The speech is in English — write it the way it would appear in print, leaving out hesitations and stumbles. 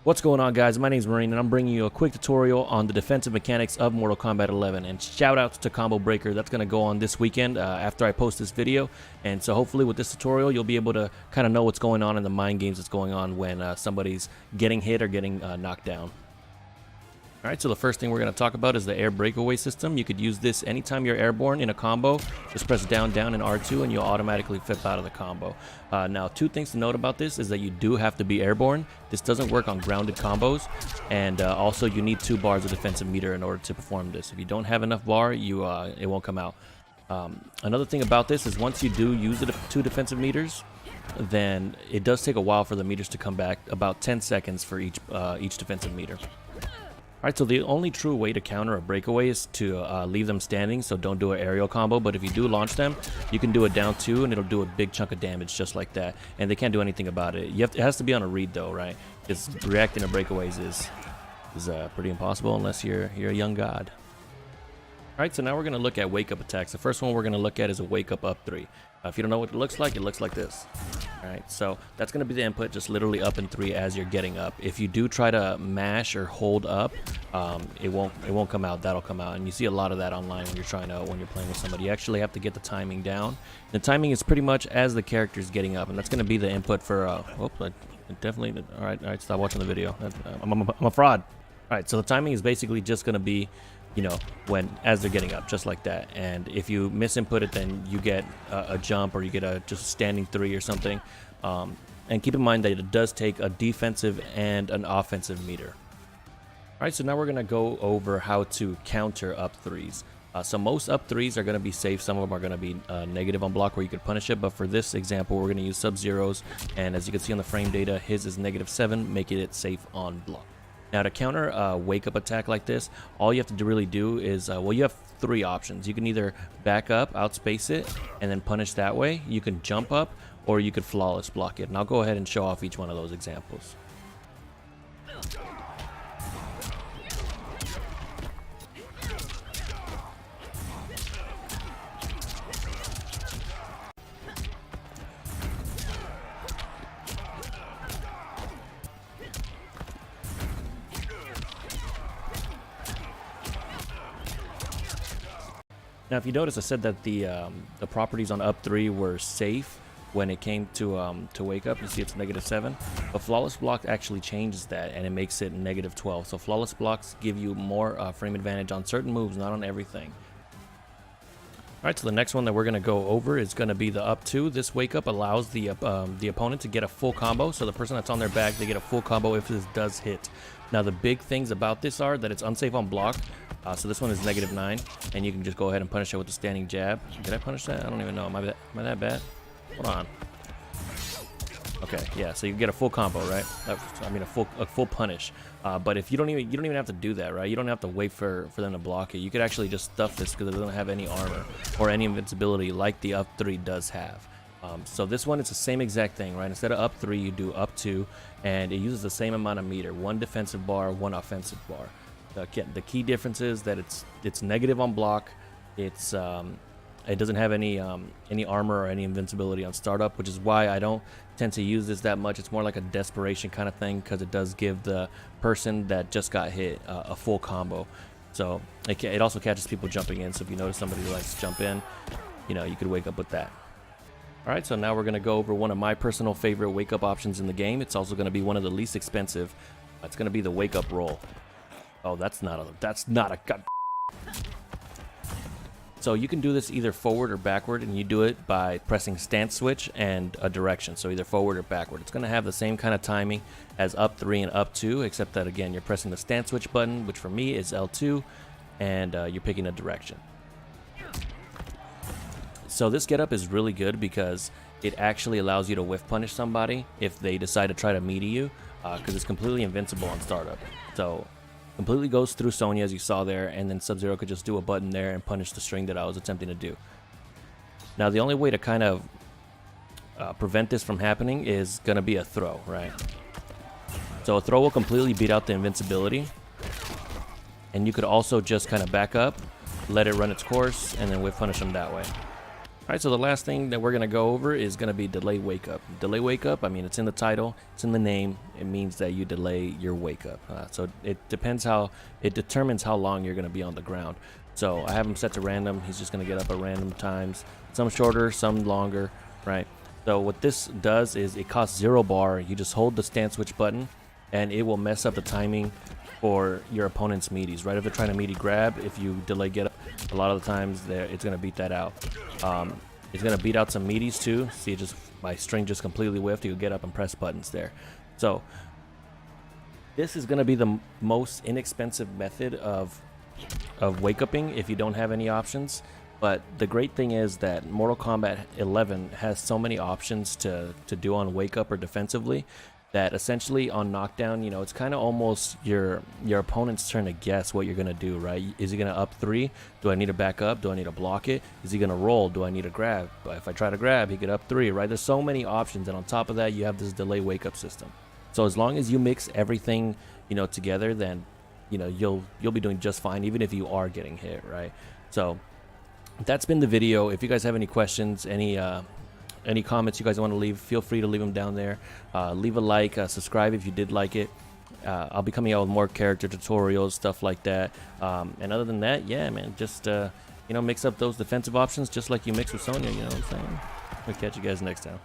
What's going on, guys? My name is Marine and I'm bringing you a quick tutorial on the defensive mechanics of Mortal Kombat 11, and shout outs to Combo Breaker. That's going to go on this weekend after I post this video, and so hopefully with this tutorial you'll be able to kind of know what's going on in the mind games that's going on when somebody's getting hit or getting knocked down. Alright, so the first thing we're going to talk about is the air breakaway system. You could use this anytime you're airborne in a combo. Just press down, down, and R2 and you'll automatically flip out of the combo. Now, two things to note about this is that you do have to be airborne. This doesn't work on grounded combos, and also you need 2 bars of defensive meter in order to perform this. If you don't have enough bar, it won't come out. Another thing about this is once you do use the 2 defensive meters, then it does take a while for the meters to come back, about 10 seconds for each defensive meter. Alright, so the only true way to counter a breakaway is to leave them standing, so don't do an aerial combo, but if you do launch them, you can do it down 2 and it'll do a big chunk of damage just like that, and they can't do anything about it. It has to be on a read though, right? Because reacting to breakaways is pretty impossible unless you're a young god. Alright, so now we're going to look at wake up attacks. The first one we're going to look at is a wake up 3. If you don't know what it looks like this. Alright, so that's going to be the input, just literally up and 3 as you're getting up. If you do try to mash or hold up, it won't come out. That'll come out, and you see a lot of that online when you're playing with somebody. You actually have to get the timing down. The timing is pretty much as the character's getting up, and that's going to be the input for. Definitely. All right, stop watching the video. I'm a fraud. All right, so the timing is basically just going to be, you know, as they're getting up, just like that. And if you misinput it, then you get a jump, or you get a just standing 3 or something. And keep in mind that it does take a defensive and an offensive meter. Alright, so now we're going to go over how to counter up 3s. So most up 3s are going to be safe. Some of them are going to be negative on block where you could punish it. But for this example, we're going to use Sub-Zero's. And as you can see on the frame data, his is -7, making it safe on block. Now, to counter a wake-up attack like this, all you have to really do is, you have 3 options. You can either back up, outspace it, and then punish that way. You can jump up, or you could flawless block it. And I'll go ahead and show off each one of those examples. Now, if you notice, I said that the properties on up 3 were safe when it came to wake up. You see it's -7, but flawless block actually changes that, and it makes it -12. So flawless blocks give you more frame advantage on certain moves, not on everything. Alright, so the next one that we're going to go over is going to be the up 2. This wake up allows the opponent to get a full combo, so the person that's on their back, they get a full combo if this does hit. Now, the big things about this are that it's unsafe on block. So this one is -9, and you can just go ahead and punish it with the standing jab. Did I punish that? I don't even know. Am I that bad? Hold on. Okay, yeah. So you get a full combo, right? I mean, a full punish. But if you don't even have to do that, right? You don't have to wait for them to block it. You could actually just stuff this because it doesn't have any armor or any invincibility like the up 3 does have. So this one is the same exact thing, right? Instead of up 3, you do up 2, and it uses the same amount of meter: 1 defensive bar, 1 offensive bar. The key difference is that it's negative on block. It doesn't have any armor or any invincibility on startup, which is why I don't tend to use this that much. It's more like a desperation kind of thing, because it does give the person that just got hit a full combo. So it also catches people jumping in. So if you notice somebody who likes to jump in, you know, you could wake up with that. Alright, so now we're going to go over one of my personal favorite wake up options in the game. It's also going to be one of the least expensive. It's going to be the wake up roll. Oh, that's not a god. So you can do this either forward or backward, and you do it by pressing stance switch and a direction. So either forward or backward. It's going to have the same kind of timing as up 3 and up 2, except that again you're pressing the stance switch button, which for me is L2, and you're picking a direction. So this getup is really good because it actually allows you to whiff punish somebody if they decide to try to melee you, because it's completely invincible on startup. So completely goes through Sonya, as you saw there, and then Sub-Zero could just do a button there and punish the string that I was attempting to do. Now, the only way to kind of prevent this from happening is going to be a throw, right? So a throw will completely beat out the invincibility, and you could also just kind of back up, let it run its course, and then whiff punish them that way. All right, so the last thing that we're gonna go over is gonna be delay wake up. Delay wake up, I mean, it's in the title, it's in the name. It means that you delay your wake up. So it determines how long you're gonna be on the ground. So I have him set to random. He's just gonna get up at random times, some shorter, some longer, right? So what this does is it costs 0 bar. You just hold the stance switch button, and it will mess up the timing for your opponent's meaties, right? If they're trying to meaty grab, if you delay get up, a lot of the times it's gonna beat that out. It's gonna beat out some meaties too. See, just my string just completely whiffed. You get up and press buttons there. So this is gonna be the most inexpensive method of wake upping if you don't have any options. But the great thing is that Mortal Kombat 11 has so many options to do on wake up or defensively, that essentially on knockdown, you know, it's kind of almost your opponent's turn to guess what you're gonna do, right? Is he gonna up 3? Do I need to back up? Do I need to block it? Is he gonna roll? Do I need to grab? But if I try to grab, he could up 3, right? There's so many options, and on top of that, you have this delay wake up system. So as long as you mix everything, you know, together, then you know you'll be doing just fine, even if you are getting hit, right? So that's been the video. If you guys have any questions, any comments you guys want to leave, feel free to leave them down there. Leave a like, subscribe if you did like it. I'll be coming out with more character tutorials, stuff like that. And other than that, yeah, man, just you know, mix up those defensive options just like you mix with Sonya. You know what I'm saying? We'll catch you guys next time.